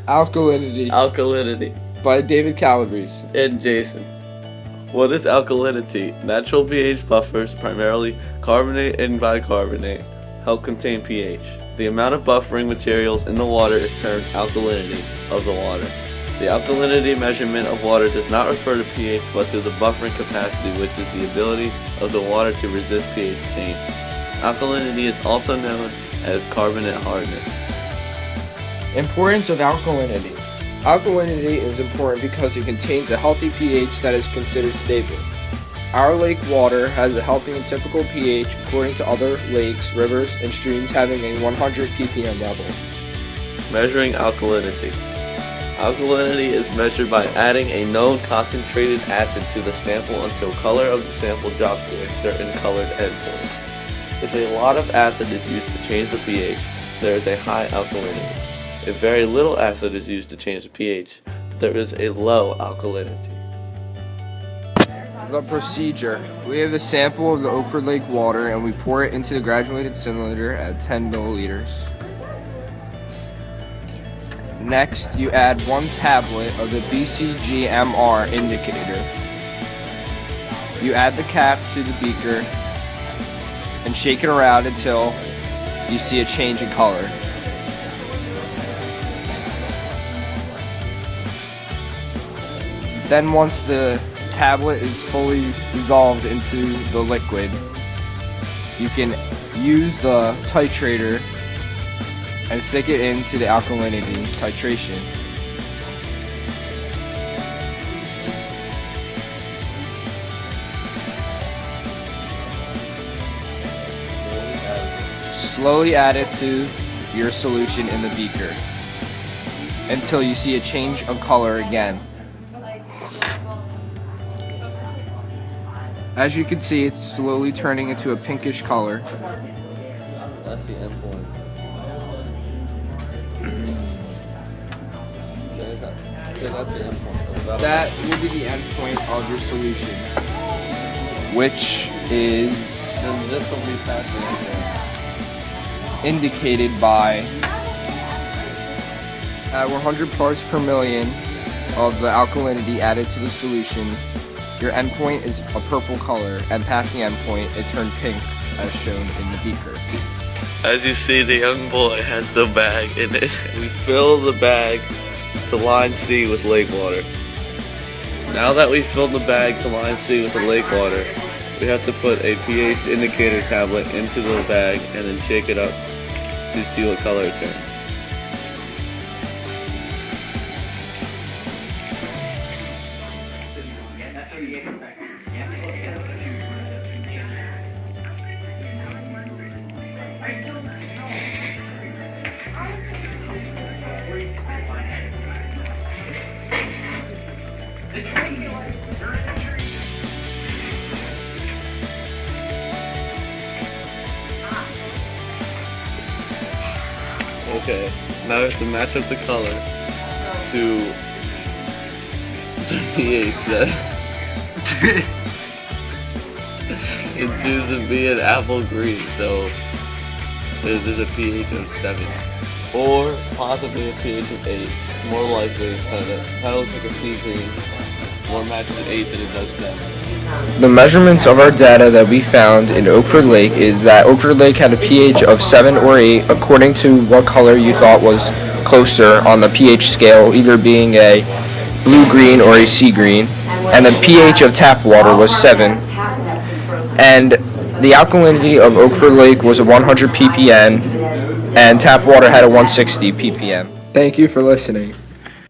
Alkalinity Alkalinity. by David Calabrese. And Jason. What is alkalinity? Natural pH buffers, primarily carbonate and bicarbonate, help contain pH. The amount of buffering materials in the water is termed alkalinity of the water. The alkalinity measurement of water does not refer to pH but to the buffering capacity, which is the ability of the water to resist pH change. Alkalinity is also known as carbonate hardness. Importance of alkalinity. Alkalinity is important because it contains a healthy pH that is considered stable. Our lake water has a healthy and typical pH according to other lakes, rivers, and streams having a 100 ppm level. Measuring alkalinity. Alkalinity is measured by adding a known concentrated acid to the sample until color of the sample drops to a certain colored endpoint. If a lot of acid is used to change the pH, there is a high alkalinity. If very little acid is used to change the pH, there is a low alkalinity. The procedure. We have a sample of the Oakford Lake water and we pour it into the graduated cylinder at 10 milliliters. Next, you add 1 tablet of the BCG-MR indicator. You add the cap to the beaker and shake it around until you see a change in color. Then once the tablet is fully dissolved into the liquid, you can use the titrator and stick it into the alkalinity titration. Slowly add it to your solution in the beaker until you see a change of color again. As you can see, it's slowly turning into a pinkish color. That's the endpoint. So that's the endpoint. That will be the endpoint of your solution, which is Then this will be past the endpoint. indicated by at 100 parts per million of the alkalinity added to the solution. Your endpoint is a purple color, and past the endpoint, it turned pink, as shown in the beaker. As you see, the young boy has the bag in it. We fill the bag to line C with lake water. Now that we've filled the bag to line C with the lake water, we have to put a pH indicator tablet into the bag and then shake it up to see what color it turns. Okay, now we have to match up the color to pH that in Susan B and apple green, so there's a pH of 7. Or possibly a pH of 8. More likely, kind of looks like a sea green. More matches 8 than it does 7. The measurements of our data that we found in Oakford Lake is that Oakford Lake had a pH of 7 or 8 according to what color you thought was closer on the pH scale, either being a blue-green or a sea green, and the pH of tap water was 7. And the alkalinity of Oakford Lake was a 100 ppm, and tap water had a 160 ppm. Thank you for listening.